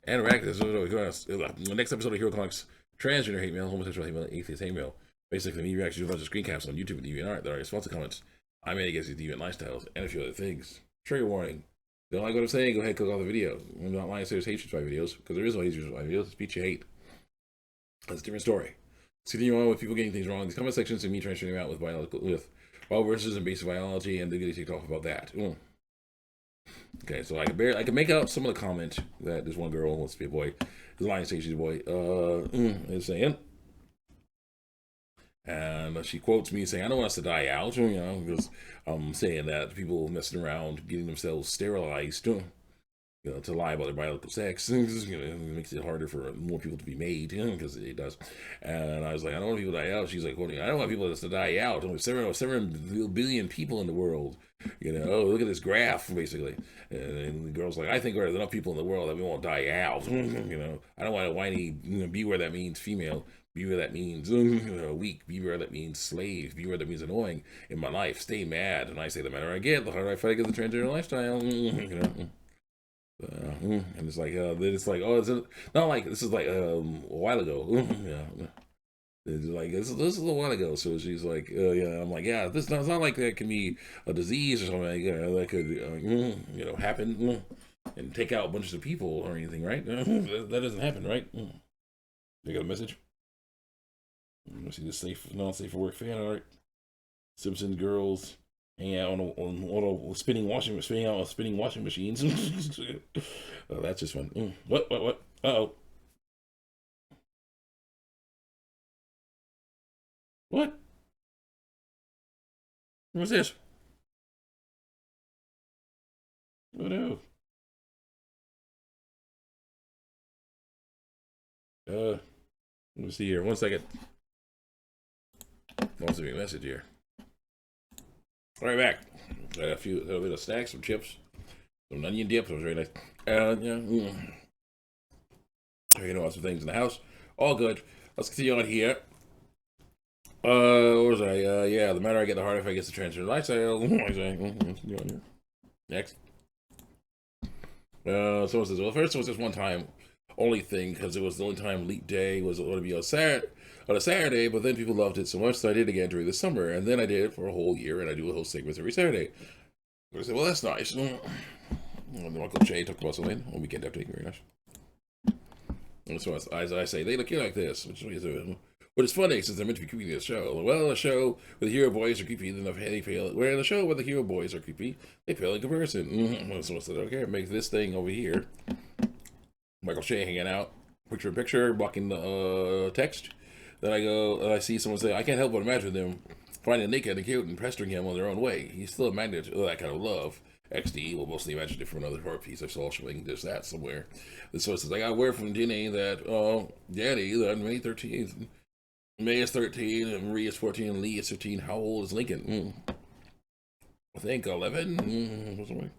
And react to the next episode of Hero Comics: Transgender hate mail, homosexual hate mail, atheist hate mail. Basically, me reacting to a bunch of screen caps on YouTube and DeviantArt that are responsive comments I made against these deviant lifestyles and a few other things. Trigger warning. Don't like what I'm saying? Go ahead and click off the video. I'm not lying to say there's hatred by videos, because there is no hatred by videos. It's speech you hate. That's a different story. Let's continue on with people getting things wrong. These comment sections and me trying to figure out with wild verses and basic biology, and they're getting ticked off about that. Okay, so I can make out some of the comment that this one girl wants to be a boy, is lying to say she's a boy, is saying. And she quotes me saying, I don't want us to die out, because I'm saying that people messing around, getting themselves sterilized, to lie about their biological sex, it makes it harder for more people to be made, because it does. And I was like, I don't want people to die out. She's like, quoting, I don't want people to die out. Only 7 billion people in the world. Look at this graph, basically. And the girl's like, I think there's enough people in the world that we won't die out. I don't want a whiny, beware that means female. Beware that means weak. Beware that means slave. Beware that means annoying in my life. Stay mad. And I say, the madder I get, the harder I fight against the transgender lifestyle. And it's like, oh, it's not like this is like a while ago. Yeah, it's like this is a while ago. So she's like, yeah, I'm like, yeah, it's not like that can be a disease or something like that could happen and take out bunches of people or anything, right? That doesn't happen, right? You got a message? Let's see this non-safe for work fan art. Simpson girls hang out on a spinning washing machines. That's just fun. What? Uh-oh. What? What's this? Oh no. Let me see here. 1 second. I'll send me a message here. All right, back. Got a bit of snacks, some chips, some onion dip. That was very nice. Some things in the house. All good. Let's continue on here. What was I? Yeah, the matter I get, the harder if I get the transfer lifestyle. Next. Someone says, well, first it was just one time only thing because it was the only time leap day was going to be on a Saturday, but then people loved it so much, so I did it again during the summer, and then I did it for a whole year, and I do a whole segment every Saturday. I said, well, that's nice. Michael Che talked about something on Weekend Update, very nice. And so as I say, they look here like this, which is what is funny since they're meant to be creepy in this show. Well, a show where the hero boys are creepy, then they fail. Where the show where the hero boys are creepy, they fail in comparison. So I said, okay, make this thing over here. Michael Che hanging out, picture in picture, blocking the text. Then I go, and I see someone say, I can't help but imagine them finding naked and cute and pestering him on their own way. He's still a magnet to that kind of love. XD will mostly imagine it from another horror piece I saw showing just that somewhere. And so it says, I got word from Jenny that, Danny, that May 13th, May is 13, and Marie is 14, and Lee is 15. How old is Lincoln? I think 11.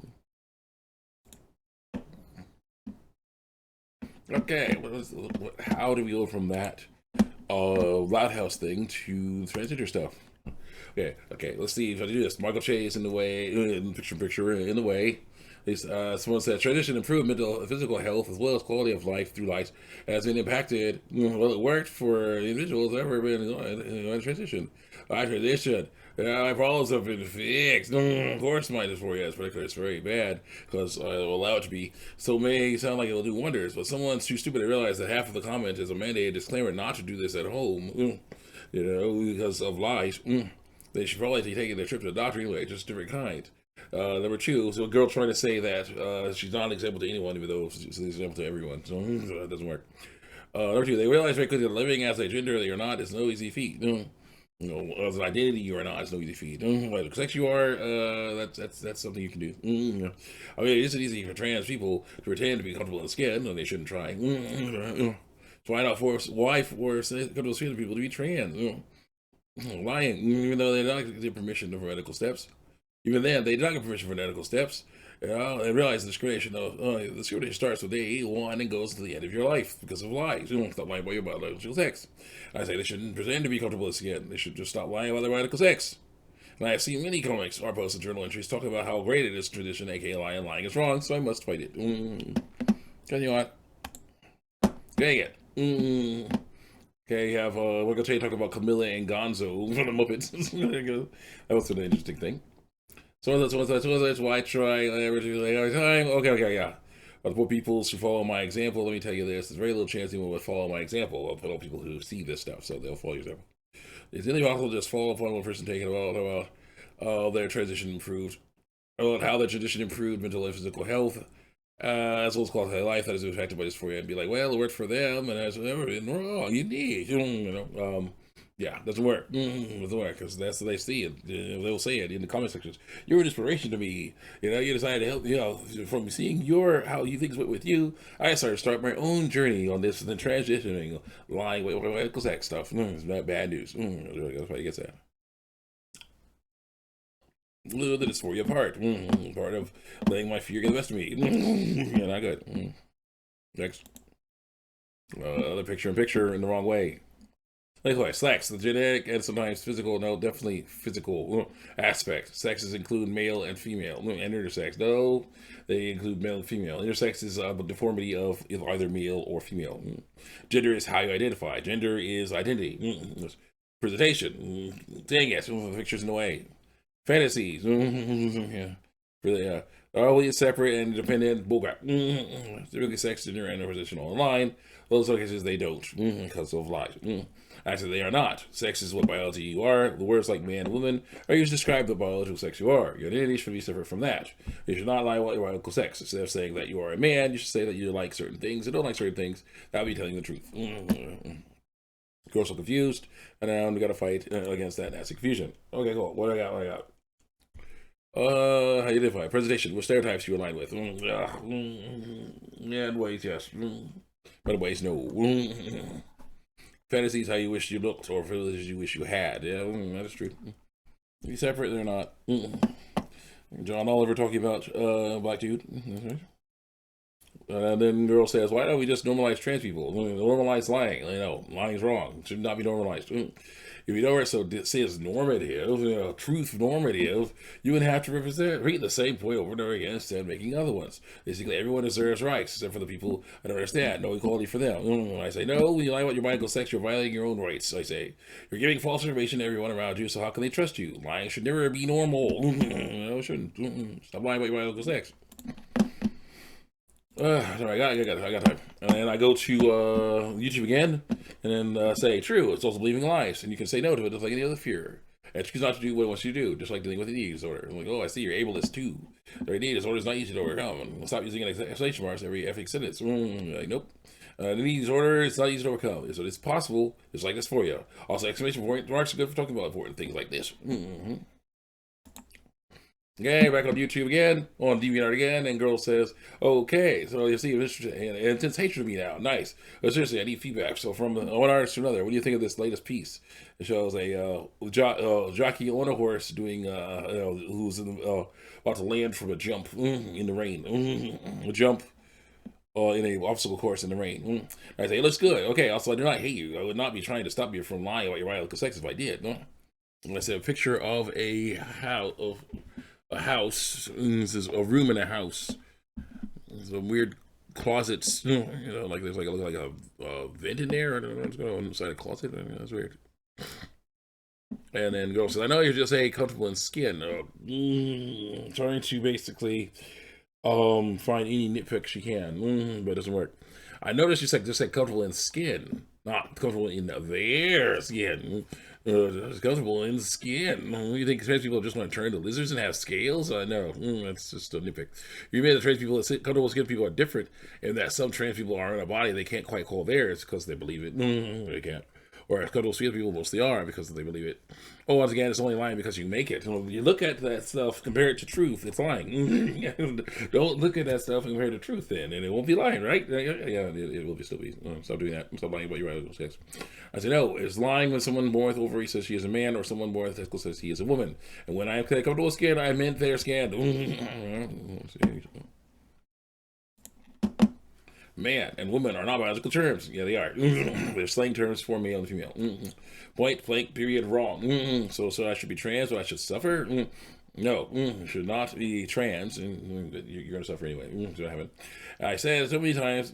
Okay, how do we go from that Loud House thing to transgender stuff? Okay, let's see if I do this. Michael Che is in the way, picture in the way. Someone said transition improved mental physical health as well as quality of life through life has been impacted. Well, it worked for individuals ever been in transition. I transition. My problems have been fixed. Of course, mine is for you. It's very bad because I will allow it to be. So it may sound like it will do wonders, but someone's too stupid to realize that half of the comment is a mandated disclaimer not to do this at home. Because of lies. They should probably be taking their trip to the doctor anyway, just different kind. Number two, so a girl trying to say that she's not an example to anyone, even though she's an example to everyone. So that doesn't work. Number two, they realize very quickly that living as a gender they are not is no easy feat. As an identity you are not, it's no easy feat. Like sex you are, that's something you can do. I mean, it isn't easy for trans people to pretend to be comfortable in the skin, and they shouldn't try. So why force comfortable skin people to be trans? Lying, even though they're not getting permission for medical steps. Even then, they don't get permission for medical steps. They realize the discrimination starts with day one and goes to the end of your life because of lies. You don't stop lying about your biological sex. I say they shouldn't pretend to be comfortable with skin. They should just stop lying about their biological sex. And I have seen many comics or posts and journal entries talking about how great it is tradition, aka lying is wrong, so I must fight it. Continue on. Dang it. Okay, you have, we're going to talk about Camilla and Gonzo from the Muppets. There you go. That was an interesting thing. So that's why I try every time. Okay, yeah. But the poor people should follow my example. Let me tell you this: there's very little chance anyone would follow my example. Of all people who see this stuff, so they'll follow your example. It's really possible to just follow upon one person taking about their transition improved, about how their transition improved mental and physical health, as well as quality of life that is affected by this for you, and be like, well, it worked for them, and that's never been wrong. You need, yeah, doesn't work. Doesn't work because that's what they see it. They'll say it in the comment sections. You're an inspiration to me. You decided to help. From seeing how you things went with you, I started to start my own journey on this and then transitioning, lying, wait, sex stuff. It's not bad news. That's why he gets that. That is for you apart. Part of letting my fear get the best of me. Yeah, not good. Next, other picture in the wrong way. Likewise, sex, the genetic and sometimes physical, no, definitely physical aspect. Sexes include male and female, and intersex. No, they include male and female. Intersex is a deformity of either male or female. Gender is how you identify. Gender is identity. Presentation. Dang it, pictures in the way. Fantasies. Yeah. Really, always separate and independent. Bullcrap. Typically, sex, gender, and position online. Those cases they don't because of lies. Actually, they are not. Sex is what biology you are. The words like man and woman are used to describe the biological sex you are. Your identity should be separate from that. You should not lie about your biological sex. Instead of saying that you are a man, you should say that you like certain things and don't like certain things. That would be telling the truth. Girls are confused, and now we got to fight against that nasty confusion. Okay, cool. What do I got? How you identify? Presentation. What stereotypes you align with? Yeah, in ways, yes. But in ways, no. Fantasies, how you wish you looked, or feelings you wish you had. Yeah, that is true. Be separate, they're not. John Oliver talking about black dude. And then girl says, why don't we just normalize trans people? Normalize lying. Lying is wrong. It should not be normalized. If you don't say it's normative, truth normative, you would have to repeat the same point over and over again instead of making other ones. Basically, everyone deserves rights, except for the people I don't understand. No equality for them. I say, no, when you lie about your biological sex, you're violating your own rights. I say, you're giving false information to everyone around you, so how can they trust you? Lying should never be normal. No, it shouldn't. Stop lying about your biological sex. Sorry, I got time. And then I go to YouTube again, and then say, true, it's also believing lies. And you can say no to it just like any other fear. And choose not to do what it wants you to do, just like dealing with an eating disorder. I'm like, oh, I see, you're ableist too. Their eating disorder is not easy to overcome. And stop using exclamation marks every effing sentence. Like, nope. The eating disorder is not easy to overcome. So it's possible, just like this for you. Also, exclamation marks are good for talking about important things like this. Okay, back on YouTube again, on DeviantArt again, and girl says, okay, so you see, intense hatred of me now, nice. But seriously, I need feedback. So from one artist to another, what do you think of this latest piece? It shows a jockey on a horse doing, who's about to land from a jump in the rain. A jump in a obstacle course in the rain. I say, it looks good. Okay, also, I do not hate you. I would not be trying to stop you from lying about your biological sex if I did. No? And I said, a picture of a house. This is a room in a house. There's a weird closets. Like there's like a vent in there. I don't know what's going on inside a closet. That's weird. And then girl says, I know you're just comfortable in skin. Trying to basically find any nitpick she can, but it doesn't work. I noticed you said comfortable in skin, not comfortable in their skin. Comfortable in skin. You think trans people just want to turn into lizards and have scales? No, that's just a nitpick. You mean the trans people that comfortable skin people are different, and that some trans people are in a body they can't quite call theirs because they believe it. They can't. Or comfortable skin people mostly are because they believe it. Oh, once again, it's only lying because you make it. When you look at that stuff, compare it to truth, it's lying. Don't look at that stuff and compare it to truth then, and it won't be lying, right? Yeah, it will still be. Stop doing that. Stop lying about your biological sex. I say, no, it's lying when someone born with ovaries says she is a man, or someone born with testicles says he is a woman. And when I said comfortable skin, I meant their skin. Man and woman are not biological terms. Yeah, they are. They're slang terms for male and female. Point, blank, period, wrong. So I should be trans, or I should suffer? No, you should not be trans. You're going to suffer anyway. I said it so many times,